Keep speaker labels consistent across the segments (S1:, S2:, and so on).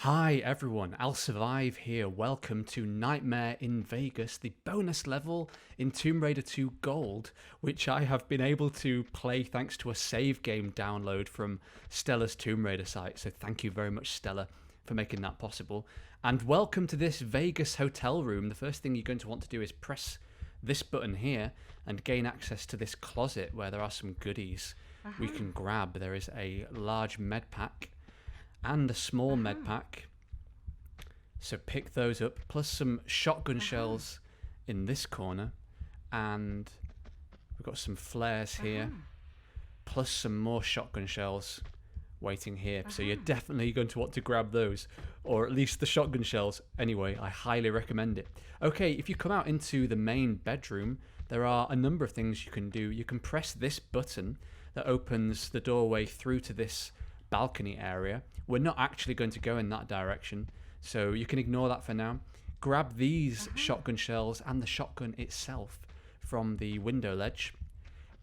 S1: Hi everyone, I'll Survive here. Welcome to Nightmare in Vegas, the bonus level in Tomb Raider 2 Gold, which I have been able to play thanks to a save game download from Stella's Tomb Raider site. So thank you very much, Stella, for making that possible. And welcome to this Vegas hotel room. The first thing you're going to want to do is press this button here and gain access to this closet where there are some goodies we can grab. There is a large med pack and a small med pack, so pick those up, plus some shotgun shells in this corner, and we've got some flares here, plus some more shotgun shells waiting here. So you're definitely going to want to grab those, or at least the shotgun shells. Anyway, I highly recommend it. Okay, if you come out into the main bedroom, there are a number of things you can do. You can press this button that opens the doorway through to this balcony area. We're not actually going to go in that direction, so you can ignore that for now. Grab these shotgun shells and the shotgun itself from the window ledge,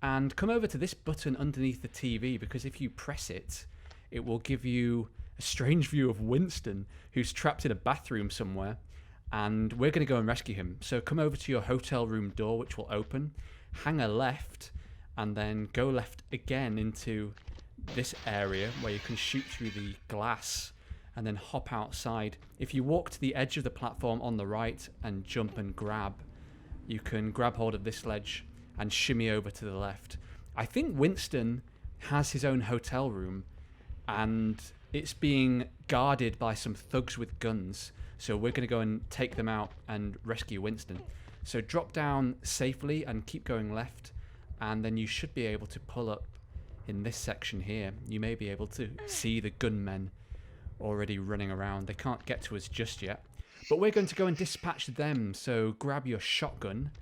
S1: and come over to this button underneath the TV, because if you press it, it will give you a strange view of Winston, who's trapped in a bathroom somewhere, and we're going to go and rescue him. So come over to your hotel room door, which will open, hang a left, and then go left again into this area where you can shoot through the glass and then hop outside. If you walk to the edge of the platform on the right and jump and grab, you can grab hold of this ledge and shimmy over to the left. I think Winston has his own hotel room and it's being guarded by some thugs with guns, so we're going to go and take them out and rescue Winston. So drop down safely and keep going left, and then you should be able to pull up in this section here. You may be able to see the gunmen already running around. They can't get to us just yet, but we're going to go and dispatch them. So grab your shotgun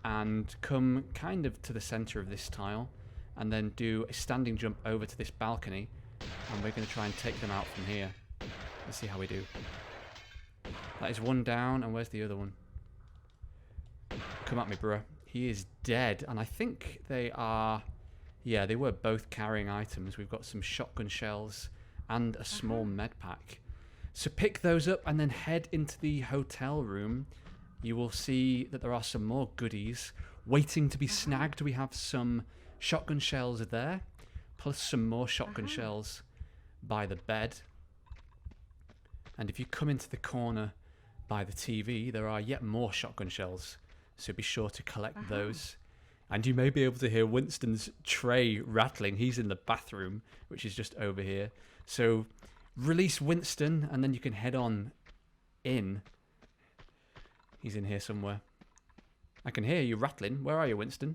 S1: and come kind of to the center of this tile, and then do a standing jump over to this balcony, and we're going to try and take them out from here. Let's see how we do. That is one down, and where's the other one? Come at me, bruh. He is dead, and I think they are... yeah, they were both carrying items. We've got some shotgun shells and a small med pack. So pick those up and then head into the hotel room. You will see that there are some more goodies waiting to be snagged. We have some shotgun shells there, plus some more shotgun shells by the bed. And if you come into the corner by the TV, there are yet more shotgun shells. So be sure to collect those. And you may be able to hear Winston's tray rattling. He's in the bathroom, which is just over here. So release Winston, and then you can head on in. He's in here somewhere. I can hear you rattling. Where are you, Winston?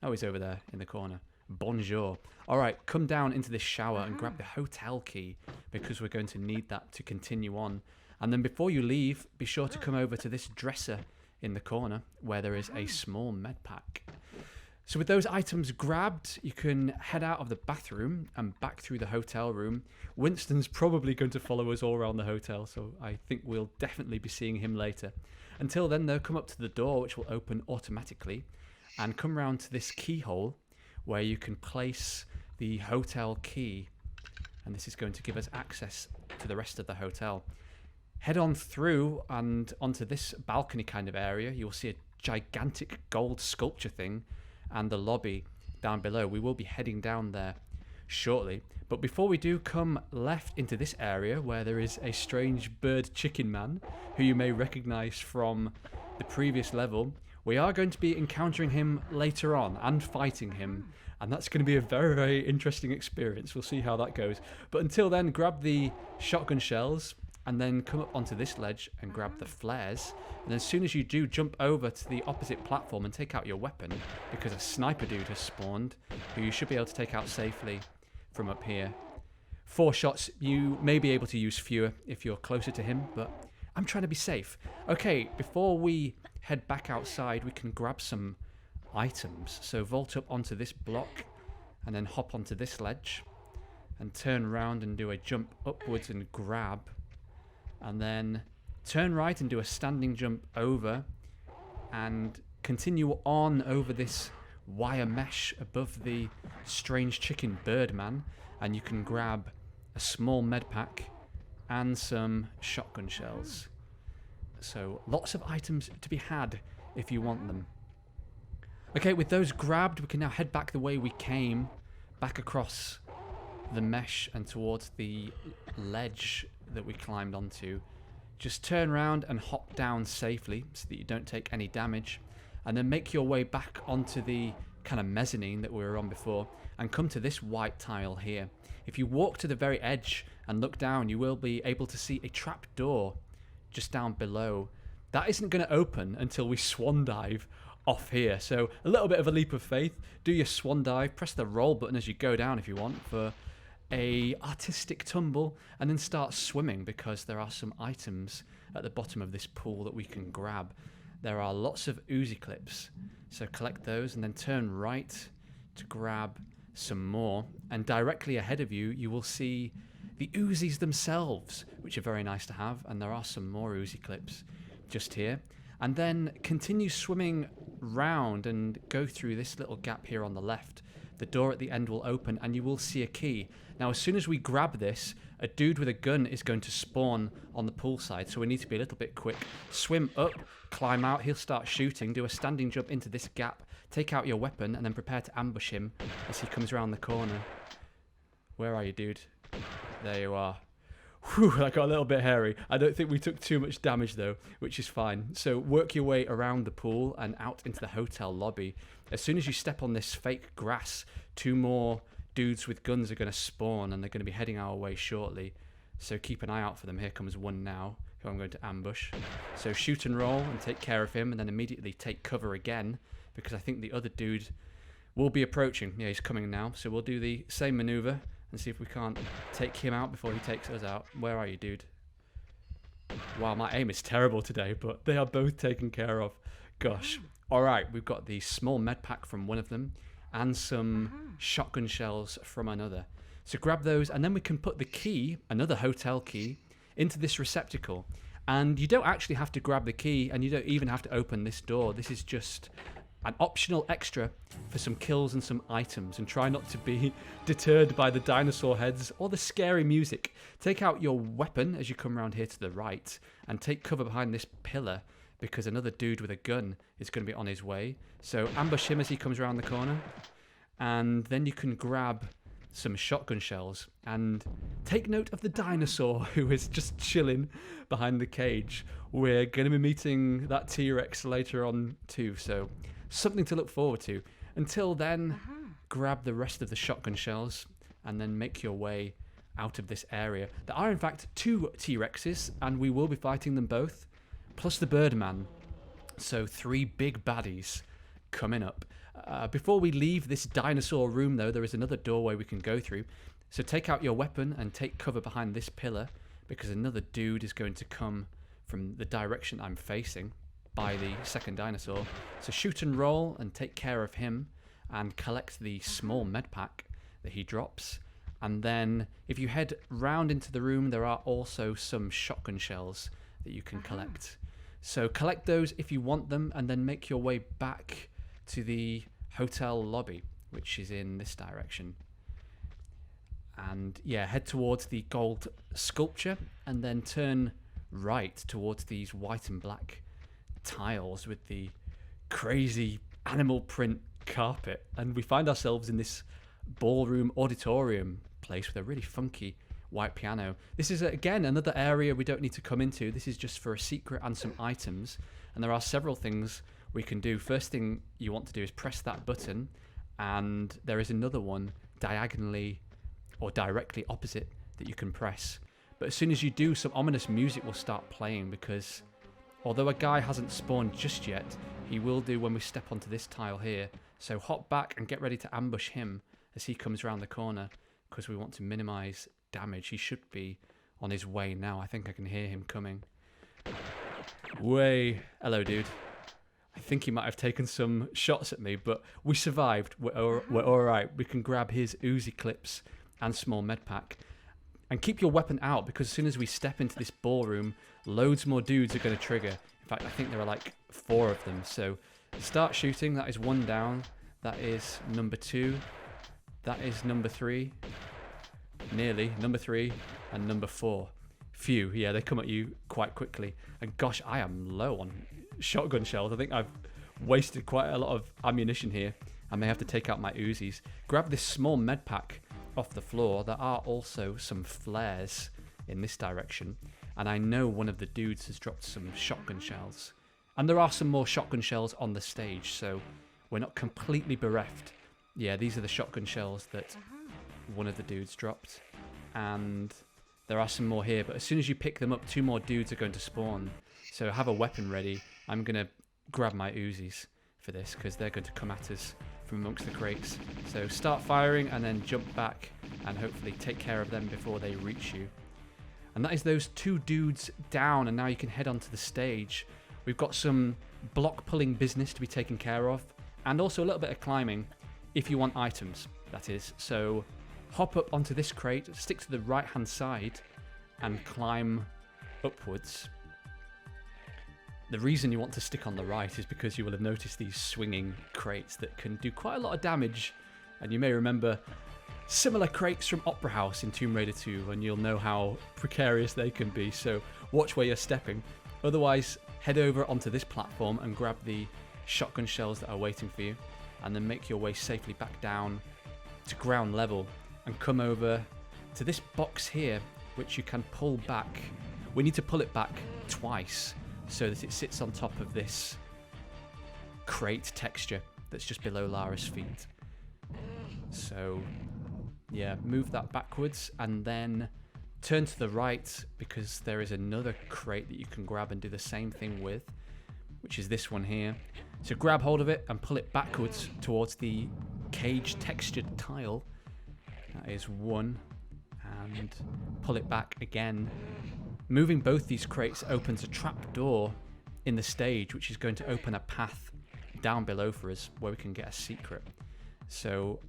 S1: Oh, he's over there in the corner. Bonjour. All right, come down into this shower and grab the hotel key, because we're going to need that to continue on. And then before you leave, be sure to come over to this dresser in the corner where there is a small med pack. So with those items grabbed, you can head out of the bathroom and back through the hotel room. Winston's probably going to follow us all around the hotel, so I think we'll definitely be seeing him later. Until then, though, come up to the door, which will open automatically, and come round to this keyhole where you can place the hotel key, and this is going to give us access to the rest of the hotel. Head on through and onto this balcony kind of area. You'll see a gigantic gold sculpture thing and the lobby down below. We will be heading down there shortly. But before we do, come left into this area where there is a strange bird chicken man who you may recognize from the previous level. We are going to be encountering him later on and fighting him, and that's going to be a very, very interesting experience. We'll see how that goes. But until then, grab the shotgun shells and then come up onto this ledge and grab the flares. And as soon as you do, jump over to the opposite platform and take out your weapon, because a sniper dude has spawned who you should be able to take out safely from up here. 4 shots. You may be able to use fewer if you're closer to him, but I'm trying to be safe. Okay, before we head back outside, we can grab some items. So vault up onto this block and then hop onto this ledge and turn around and do a jump upwards and grab. And then turn right and do a standing jump over and continue on over this wire mesh above the strange chicken bird man, and you can grab a small med pack and some shotgun shells. So lots of items to be had if you want them. Okay, with those grabbed, we can now head back the way we came, back across the mesh and towards the ledge that we climbed onto. Just turn around and hop down safely so that you don't take any damage, and then make your way back onto the kind of mezzanine that we were on before and come to this white tile here. If you walk to the very edge and look down, you will be able to see a trap door just down below. That isn't going to open until we swan dive off here. So a little bit of a leap of faith. Do your swan dive, press the roll button as you go down if you want for a artistic tumble, and then start swimming because there are some items at the bottom of this pool that we can grab. There are lots of Uzi clips, so collect those and then turn right to grab some more, and directly ahead of you you will see the Uzis themselves, which are very nice to have, and there are some more Uzi clips just here. And then continue swimming round and go through this little gap here on the left. The door at the end will open and you will see a key. Now as soon as we grab this, a dude with a gun is going to spawn on the pool side, so we need to be a little bit quick. Swim up, climb out, he'll start shooting, do a standing jump into this gap, take out your weapon and then prepare to ambush him as he comes around the corner. Where are you, dude? There you are. Whew, that got a little bit hairy. I don't think we took too much damage though, which is fine. So work your way around the pool and out into the hotel lobby. As soon as you step on this fake grass, 2 more dudes with guns are going to spawn and they're going to be heading our way shortly. So keep an eye out for them. Here comes one now, who I'm going to ambush. So shoot and roll and take care of him, and then immediately take cover again, because I think the other dude will be approaching. Yeah, he's coming now. So we'll do the same maneuver and see if we can't take him out before he takes us out. Where are you, dude? Wow, my aim is terrible today, but they are both taken care of. Gosh. All right, we've got the small med pack from one of them and some shotgun shells from another. So grab those, and then we can put the key, another hotel key, into this receptacle. And you don't actually have to grab the key, and you don't even have to open this door. This is just an optional extra for some kills and some items, and try not to be deterred by the dinosaur heads or the scary music. Take out your weapon as you come around here to the right and take cover behind this pillar, because another dude with a gun is going to be on his way. So ambush him as he comes around the corner, and then you can grab some shotgun shells and take note of the dinosaur who is just chilling behind the cage. We're going to be meeting that T-Rex later on too, so something to look forward to. Until then, grab the rest of the shotgun shells and then make your way out of this area. There are in fact 2 T-Rexes, and we will be fighting them both, plus the Birdman. So 3 big baddies coming up. Before we leave this dinosaur room though, there is another doorway we can go through. So take out your weapon and take cover behind this pillar, because another dude is going to come from the direction I'm facing by the second dinosaur. So shoot and roll and take care of him and collect the small med pack that he drops. And then if you head round into the room, there are also some shotgun shells that you can collect. So collect those if you want them, and then make your way back to the hotel lobby, which is in this direction. And yeah, head towards the gold sculpture and then turn right towards these white and black tiles with the crazy animal print carpet. And we find ourselves in this ballroom auditorium place with a really funky white piano. This is again another area we don't need to come into. This is just for a secret and some items, and there are several things we can do. First thing you want to do is press that button, and there is another one diagonally or directly opposite that you can press. But as soon as you do, some ominous music will start playing, because although a guy hasn't spawned just yet, he will do when we step onto this tile here. So hop back and get ready to ambush him as he comes around the corner, because we want to minimize damage. He should be on his way now. I think I can hear him coming. Hello, dude. I think he might have taken some shots at me, but we survived. We're all right. We can grab his Uzi clips and small med pack. And keep your weapon out, because as soon as we step into this ballroom, loads more dudes are going to trigger. In fact, I think there are like 4 of them. So start shooting. That is 1 down. That is number 2. That is number 3. Nearly. Number 3 and number 4. Phew, yeah, they come at you quite quickly. And gosh, I am low on shotgun shells. I think I've wasted quite a lot of ammunition here. I may have to take out my Uzis. Grab this small med pack off the floor. There are also some flares in this direction. And I know one of the dudes has dropped some shotgun shells. And there are some more shotgun shells on the stage, so we're not completely bereft. Yeah, these are the shotgun shells that one of the dudes dropped. And there are some more here, but as soon as you pick them up, 2 more dudes are going to spawn. So have a weapon ready. I'm going to grab my Uzis for this, because they're going to come at us from amongst the crates. So start firing and then jump back and hopefully take care of them before they reach you. And that is those 2 dudes down, and now you can head onto the stage. We've got some block pulling business to be taken care of, and also a little bit of climbing if you want items, that is. So hop up onto this crate, stick to the right hand side and climb upwards. The reason you want to stick on the right is because you will have noticed these swinging crates that can do quite a lot of damage, and you may remember similar crates from Opera House in Tomb Raider 2, and you'll know how precarious they can be, so watch where you're stepping. Otherwise, head over onto this platform and grab the shotgun shells that are waiting for you, and then make your way safely back down to ground level and come over to this box here, which you can pull back. We need to pull it back twice so that it sits on top of this crate texture that's just below Lara's feet. So yeah, move that backwards and then turn to the right, because there is another crate that you can grab and do the same thing with, which is this one here. So grab hold of it and pull it backwards towards the cage textured tile. That is one. And pull it back again. Moving both these crates opens a trap door in the stage, which is going to open a path down below for us where we can get a secret. So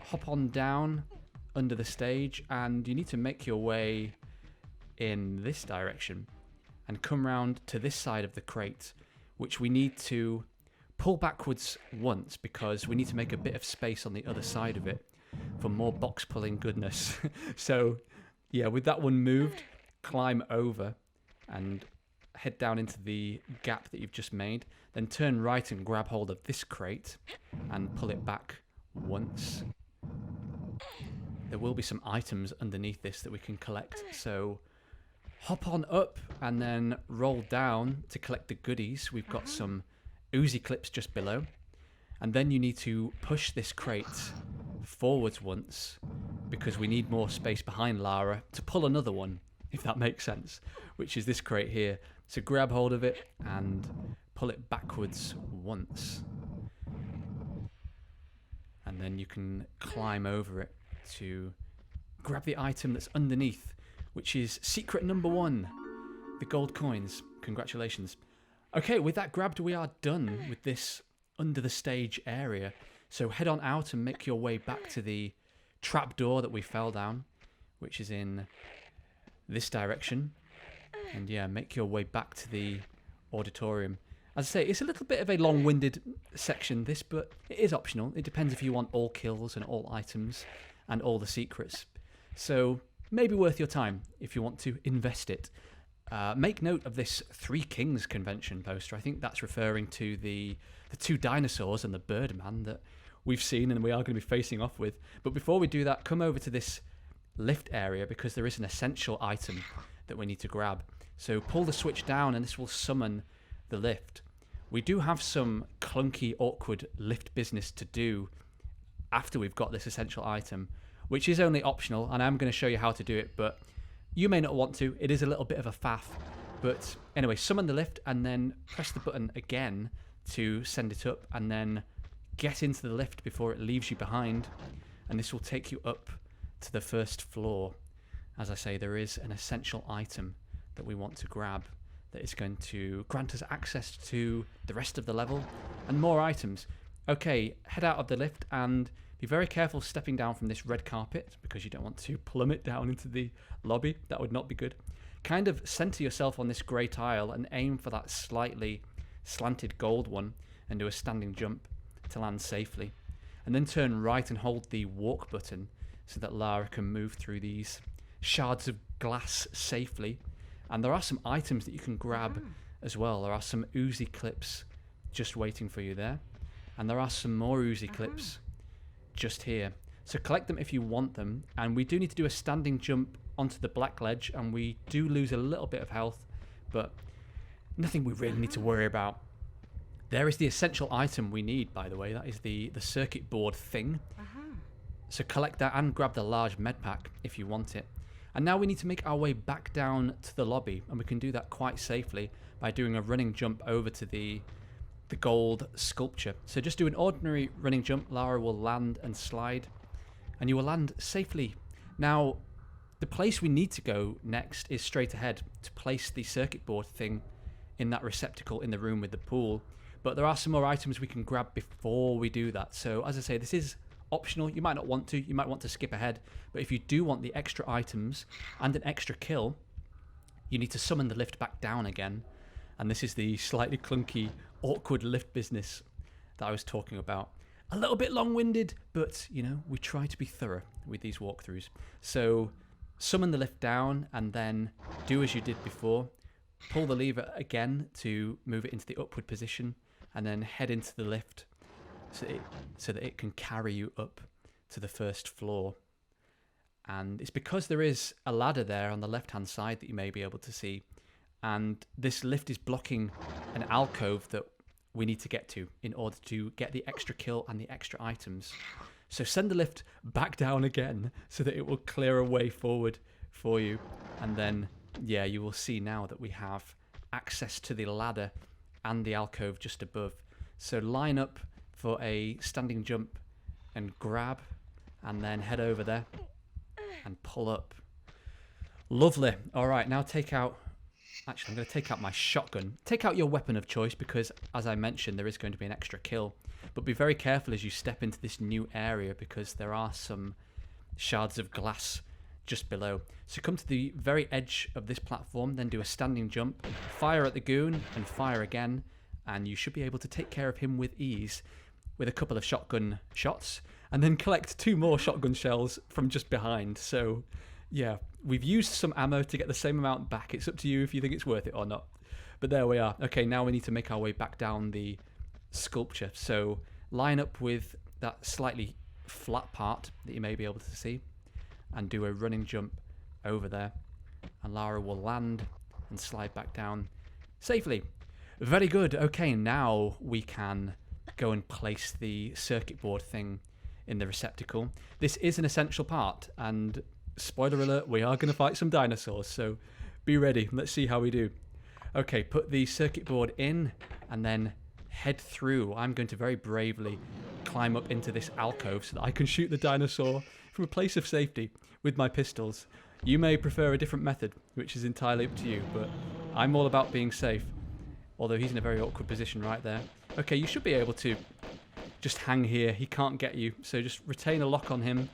S1: hop on down under the stage, and you need to make your way in this direction and come round to this side of the crate, which we need to pull backwards once because we need to make a bit of space on the other side of it for more box pulling goodness. So yeah, with that one moved, climb over and head down into the gap that you've just made, then turn right and grab hold of this crate and pull it back once. There will be some items underneath this that we can collect, so hop on up and then roll down to collect the goodies. We've got some Uzi clips just below, and then you need to push this crate forwards once because we need more space behind Lara to pull another one, if that makes sense, which is this crate here. So grab hold of it and pull it backwards once, and then you can climb over it to grab the item that's underneath, which is secret number 1, the gold coins. Congratulations. Okay, with that grabbed, we are done with this under the stage area. So head on out and make your way back to the trap door that we fell down, which is in this direction. And yeah, make your way back to the auditorium. As I say, it's a little bit of a long-winded section, this, but it is optional. It depends if you want all kills and all items and all the secrets. So maybe worth your time if you want to invest it. Make note of this 3 Kings convention poster. I think that's referring to the 2 dinosaurs and the Birdman that we've seen and we are going to be facing off with. But before we do that, come over to this lift area because there is an essential item that we need to grab. So pull the switch down and this will summon the lift. We do have some clunky, awkward lift business to do after we've got this essential item, which is only optional, and I'm going to show you how to do it, but you may not want to. It is a little bit of a faff. But anyway, summon the lift and then press the button again to send it up, and then get into the lift before it leaves you behind, and this will take you up to the first floor. As I say, there is an essential item that we want to grab that is going to grant us access to the rest of the level and more items. Okay, head out of the lift and be very careful stepping down from this red carpet because you don't want to plummet down into the lobby. That would not be good. Kind of center yourself on this grey tile and aim for that slightly slanted gold one and do a standing jump to land safely. And then turn right and hold the walk button so that Lara can move through these shards of glass safely. And there are some items that you can grab as well. There are some Uzi clips just waiting for you there. And there are some more Uzi clips just here. So collect them if you want them. And we do need to do a standing jump onto the black ledge. And we do lose a little bit of health, but nothing we really need to worry about. There is the essential item we need, by the way. That is the circuit board thing. So collect that and grab the large med pack if you want it. And now we need to make our way back down to the lobby. And we can do that quite safely by doing a running jump over to the gold sculpture. So just do an ordinary running jump. Lara will land and slide. And you will land safely. Now, the place we need to go next is straight ahead to place the circuit board thing in that receptacle in the room with the pool. But there are some more items we can grab before we do that. So as I say, this is optional. You might not want to. You might want to skip ahead. But if you do want the extra items and an extra kill, you need to summon the lift back down again. And this is the slightly clunky, awkward lift business that I was talking about. A little bit long-winded, but, you know, we try to be thorough with these walkthroughs. So summon the lift down and then do as you did before. Pull the lever again to move it into the upward position and then head into the lift so that it can carry you up to the first floor. And it's because there is a ladder there on the left-hand side that you may be able to see. And this lift is blocking an alcove that we need to get to in order to get the extra kill and the extra items. So send the lift back down again so that it will clear a way forward for you. And then, yeah, you will see now that we have access to the ladder and the alcove just above. So line up for a standing jump and grab and then head over there and pull up. Lovely. All right, now take out... Actually, I'm going to take out my shotgun. Take out your weapon of choice because, as I mentioned, there is going to be an extra kill. But be very careful as you step into this new area because there are some shards of glass just below. So come to the very edge of this platform, then do a standing jump, fire at the goon and fire again, and you should be able to take care of him with ease with a couple of shotgun shots, and then collect 2 more shotgun shells from just behind. So, yeah, we've used some ammo to get the same amount back. It's up to you if you think it's worth it or not. But there we are. Okay, now we need to make our way back down the sculpture. So line up with that slightly flat part that you may be able to see and do a running jump over there. And Lara will land and slide back down safely. Very good. Okay, now we can go and place the circuit board thing in the receptacle. This is an essential part, and spoiler alert, we are going to fight some dinosaurs, so be ready. Let's see how we do. Okay, put the circuit board in and then head through. I'm going to very bravely climb up into this alcove so that I can shoot the dinosaur from a place of safety with my pistols. You may prefer a different method, which is entirely up to you, but I'm all about being safe. Although he's in a very awkward position right there. Okay, you should be able to just hang here. He can't get you, so just retain a lock on him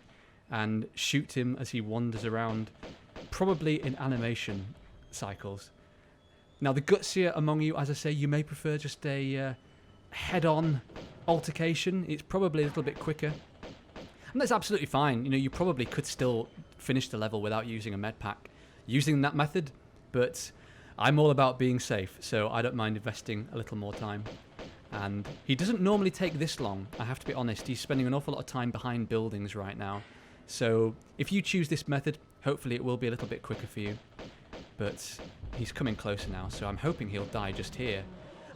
S1: and shoot him as he wanders around, probably in animation cycles. Now, the gutsier among you, as I say, you may prefer just a head-on altercation. It's probably a little bit quicker. And that's absolutely fine. You know, you probably could still finish the level without using a med pack using that method, but I'm all about being safe, so I don't mind investing a little more time. And he doesn't normally take this long, I have to be honest. He's spending an awful lot of time behind buildings right now. So if you choose this method, hopefully it will be a little bit quicker for you. But he's coming closer now, so I'm hoping he'll die just here.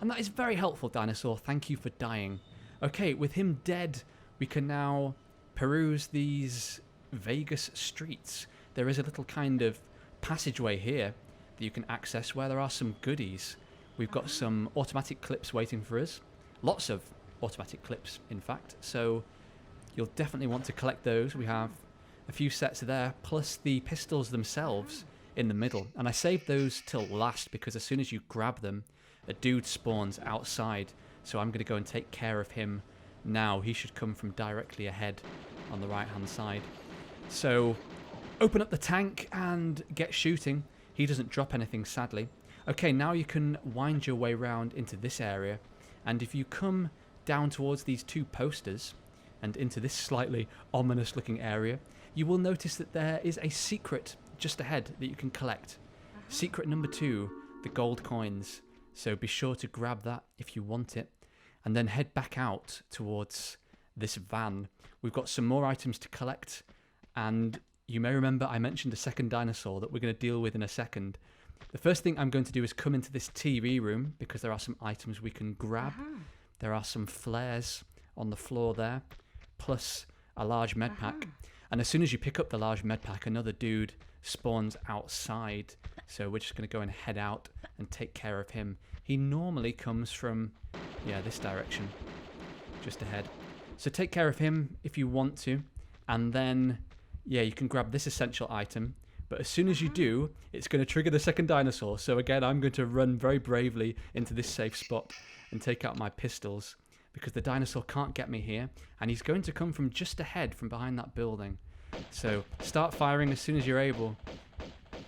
S1: And that is very helpful, dinosaur. Thank you for dying. Okay, with him dead, we can now peruse these Vegas streets. There is a little kind of passageway here that you can access where there are some goodies. We've got some automatic clips waiting for us. Lots of automatic clips, in fact. So you'll definitely want to collect those. We have a few sets there, plus the pistols themselves in the middle. And I saved those till last because as soon as you grab them, a dude spawns outside. So I'm going to go and take care of him now. He should come from directly ahead on the right-hand side. So open up the tank and get shooting. He doesn't drop anything, sadly. Okay, now you can wind your way round into this area. And if you come down towards these 2 posters and into this slightly ominous looking area, you will notice that there is a secret just ahead that you can collect. Secret number 2, the gold coins. So be sure to grab that if you want it. And then head back out towards this van. We've got some more items to collect. And you may remember I mentioned a second dinosaur that we're going to deal with in a second. The first thing I'm going to do is come into this TV room because there are some items we can grab. There are some flares on the floor there, plus a large med pack. And as soon as you pick up the large med pack, another dude spawns outside. So we're just going to go and head out and take care of him. He normally comes from, this direction, just ahead. So take care of him if you want to. And then, you can grab this essential item. But as soon as you do, it's going to trigger the second dinosaur. So again, I'm going to run very bravely into this safe spot and take out my pistols because the dinosaur can't get me here. And he's going to come from just ahead from behind that building. So start firing as soon as you're able.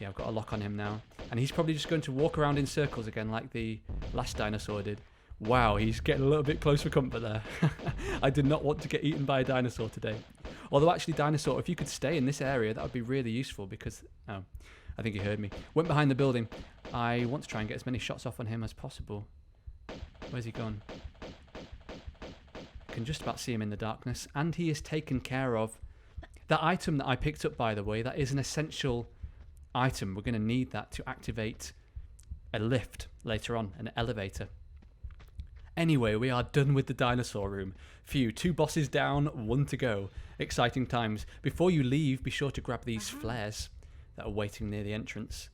S1: Yeah, I've got a lock on him now. And he's probably just going to walk around in circles again like the last dinosaur did. Wow, he's getting a little bit close for comfort there. I did not want to get eaten by a dinosaur today. Although actually, dinosaur, if you could stay in this area, that would be really useful because... Oh, I think he heard me. Went behind the building. I want to try and get as many shots off on him as possible. Where's he gone? I can just about see him in the darkness. And he is taken care of. That item that I picked up, by the way, that is an essential item. We're going to need that to activate a lift later on, an elevator. Anyway, we are done with the dinosaur room. Phew, 2 bosses down, 1 to go. Exciting times. Before you leave, be sure to grab these flares that are waiting near the entrance.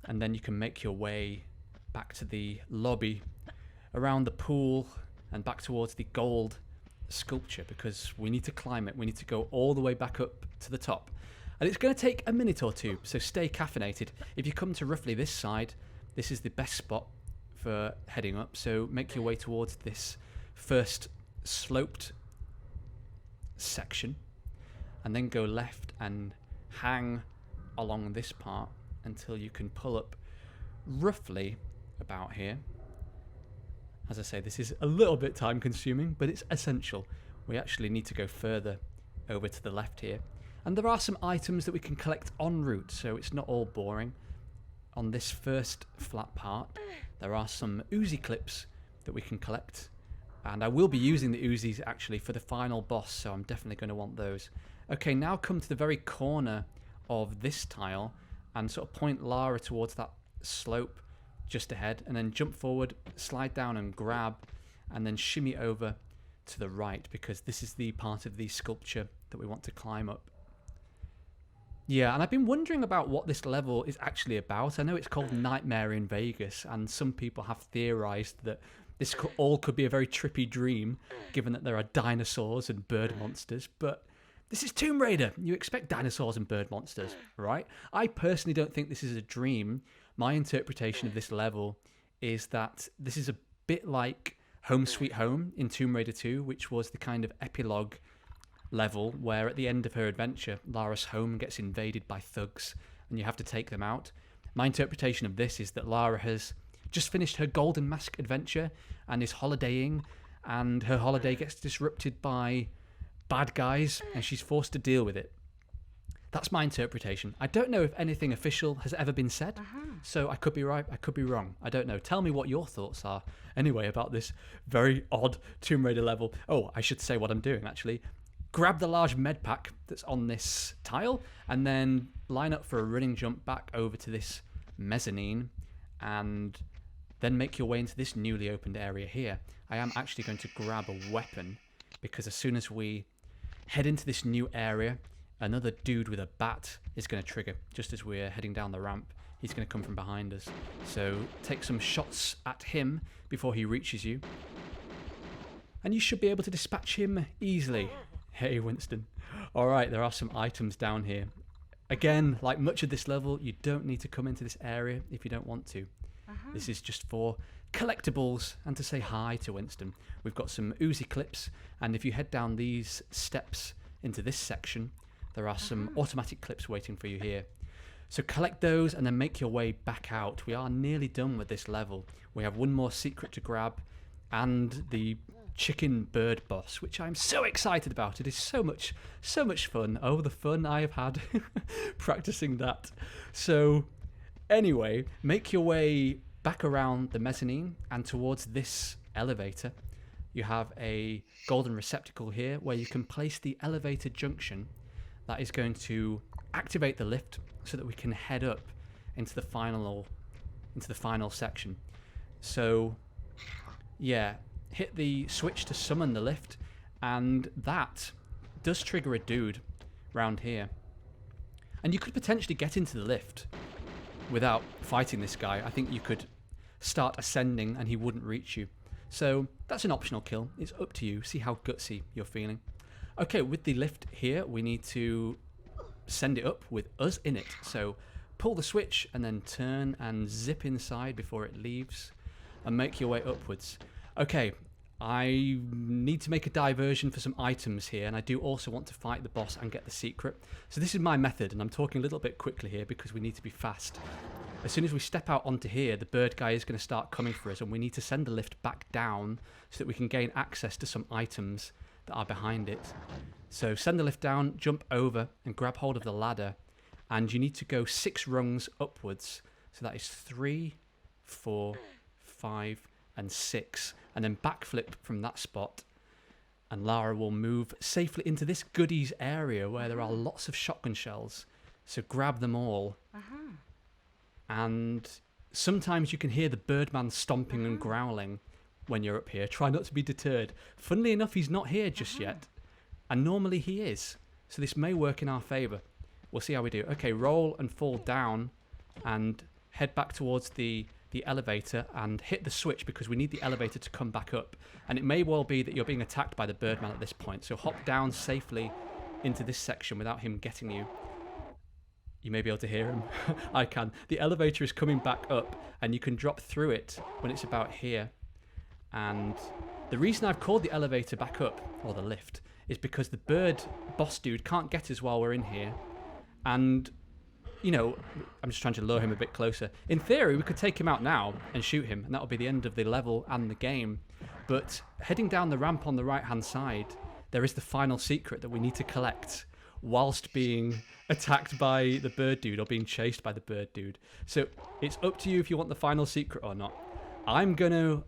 S1: And then you can make your way back to the lobby, around the pool, and back towards the gold sculpture because we need to climb it. We need to go all the way back up to the top. And it's going to take a minute or two, so stay caffeinated. If you come to roughly this side, this is the best spot for heading up, so make your way towards this first sloped section and then go left and hang along this part until you can pull up roughly about here. As I say, this is a little bit time consuming, but it's essential. We actually need to go further over to the left here. And there are some items that we can collect en route, so it's not all boring. On this first flat part, there are some Uzi clips that we can collect. And I will be using the Uzis actually for the final boss, so I'm definitely going to want those. Okay, now come to the very corner of this tile and sort of point Lara towards that slope just ahead, and then jump forward, slide down and grab, and then shimmy over to the right because this is the part of the sculpture that we want to climb up. Yeah, and I've been wondering about what this level is actually about. I know it's called Nightmare in Vegas, and some people have theorized that this all could be a very trippy dream, given that there are dinosaurs and bird monsters, but this is Tomb Raider. You expect dinosaurs and bird monsters, right? I personally don't think this is a dream. My interpretation of this level is that this is a bit like Home Sweet Home in Tomb Raider 2, which was the kind of epilogue level where at the end of her adventure, Lara's home gets invaded by thugs and you have to take them out. My interpretation of this is that Lara has just finished her Golden Mask adventure and is holidaying, and her holiday gets disrupted by bad guys and she's forced to deal with it. That's my interpretation. I don't know if anything official has ever been said, so I could be right, I could be wrong. I don't know. Tell me what your thoughts are anyway about this very odd Tomb Raider level. Oh, I should say what I'm doing actually. Grab the large med pack that's on this tile and then line up for a running jump back over to this mezzanine and then make your way into this newly opened area here. I am actually going to grab a weapon because as soon as we head into this new area, another dude with a bat is going to trigger just as we're heading down the ramp. He's going to come from behind us. So take some shots at him before he reaches you. And you should be able to dispatch him easily. Hey, Winston. Alright, there are some items down here. Again, like much of this level, you don't need to come into this area if you don't want to. This is just for collectibles and to say hi to Winston. We've got some Uzi clips, and if you head down these steps into this section, there are some automatic clips waiting for you here. So collect those and then make your way back out. We are nearly done with this level. We have one more secret to grab and the chicken bird boss, which I'm so excited about. It is so much fun. Oh, the fun I have had practicing that. So Anyway, make your way back around the mezzanine and towards this elevator. You have a golden receptacle here where you can place the elevator junction that is going to activate the lift so that we can head up into the final section. So, yeah, hit the switch to summon the lift, and that does trigger a dude round here. And you could potentially get into the lift without fighting this guy. I think you could start ascending and he wouldn't reach you. So that's an optional kill. It's up to you. See how gutsy you're feeling. Okay, with the lift here, we need to send it up with us in it. So pull the switch and then turn and zip inside before it leaves and make your way upwards. Okay, I need to make a diversion for some items here, and I do also want to fight the boss and get the secret. So this is my method, and I'm talking a little bit quickly here because we need to be fast. As soon as we step out onto here, the bird guy is going to start coming for us, and we need to send the lift back down so that we can gain access to some items that are behind it. So send the lift down, jump over, and grab hold of the ladder, and you need to go 6 rungs upwards. So that is 3, 4, 5, and 6, and then backflip from that spot, and Lara will move safely into this goodies area where there are lots of shotgun shells. So grab them all. And sometimes you can hear the Birdman stomping and growling when you're up here. Try not to be deterred. Funnily enough, he's not here just yet, and normally he is, so this may work in our favour. We'll see how we do. Okay, roll and fall down and head back towards the elevator and hit the switch because we need the elevator to come back up. And it may well be that you're being attacked by the Birdman at this point. So hop down safely into this section without him getting you. You may be able to hear him. I can. The elevator is coming back up and you can drop through it when it's about here. And the reason I've called the elevator back up, or the lift, is because the bird boss dude can't get us while we're in here. And you know, I'm just trying to lure him a bit closer. In theory, we could take him out now and shoot him, and that would be the end of the level and the game. But heading down the ramp on the right-hand side, there is the final secret that we need to collect whilst being attacked by the bird dude or being chased by the bird dude. So it's up to you if you want the final secret or not. I'm gonna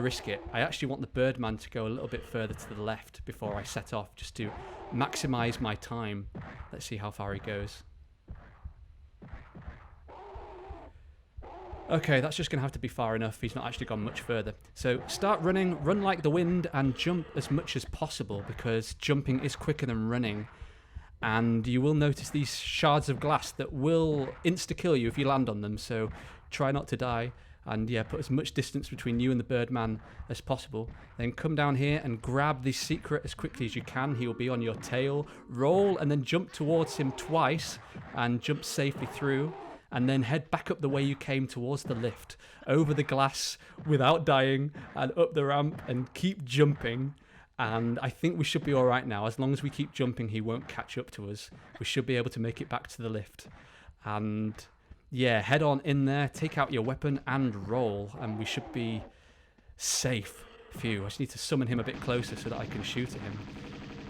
S1: risk it. I actually want the Birdman to go a little bit further to the left before I set off, just to maximize my time. Let's see how far he goes. Okay, that's just going to have to be far enough. He's not actually gone much further. So start running, run like the wind, and jump as much as possible because jumping is quicker than running. And you will notice these shards of glass that will insta-kill you if you land on them, so try not to die. And yeah, put as much distance between you and the Birdman as possible. Then come down here and grab the secret as quickly as you can. He will be on your tail. Roll and then jump towards him twice and jump safely through. And then head back up the way you came towards the lift, over the glass without dying, and up the ramp, and keep jumping. And I think we should be all right now. As long as we keep jumping, he won't catch up to us. We should be able to make it back to the lift. And yeah, head on in there, take out your weapon, and roll. And we should be safe. Phew, I just need to summon him a bit closer so that I can shoot at him.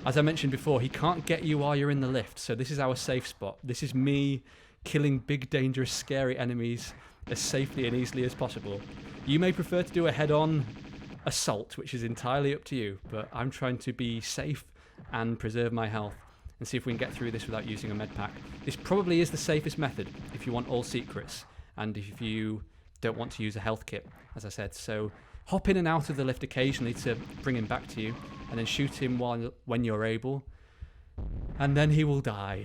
S1: As I mentioned before, he can't get you while you're in the lift, so this is our safe spot. This is me killing big, dangerous, scary enemies as safely and easily as possible. You may prefer to do a head-on assault, which is entirely up to you, but I'm trying to be safe and preserve my health and see if we can get through this without using a med pack. This probably is the safest method if you want all secrets and if you don't want to use a health kit, as I said. So hop in and out of the lift occasionally to bring him back to you, and then shoot him when you're able. And then he will die.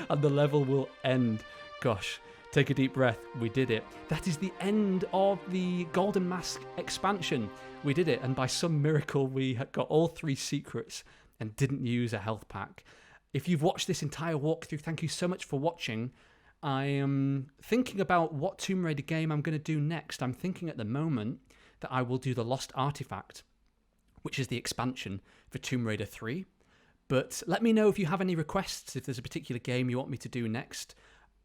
S1: And the level will end. Gosh, take a deep breath. We did it. That is the end of the Golden Mask expansion. We did it. And by some miracle, we got all 3 secrets and didn't use a health pack. If you've watched this entire walkthrough, thank you so much for watching. I am thinking about what Tomb Raider game I'm going to do next. I'm thinking at the moment that I will do the Lost Artifact, which is the expansion for Tomb Raider 3. But let me know if you have any requests, if there's a particular game you want me to do next,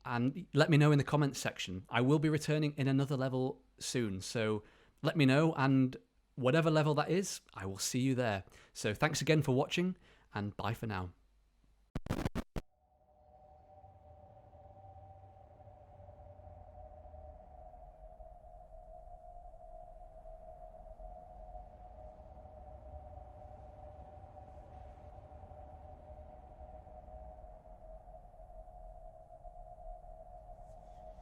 S1: and let me know in the comments section. I will be returning in another level soon, so let me know, and whatever level that is, I will see you there. So thanks again for watching, and bye for now.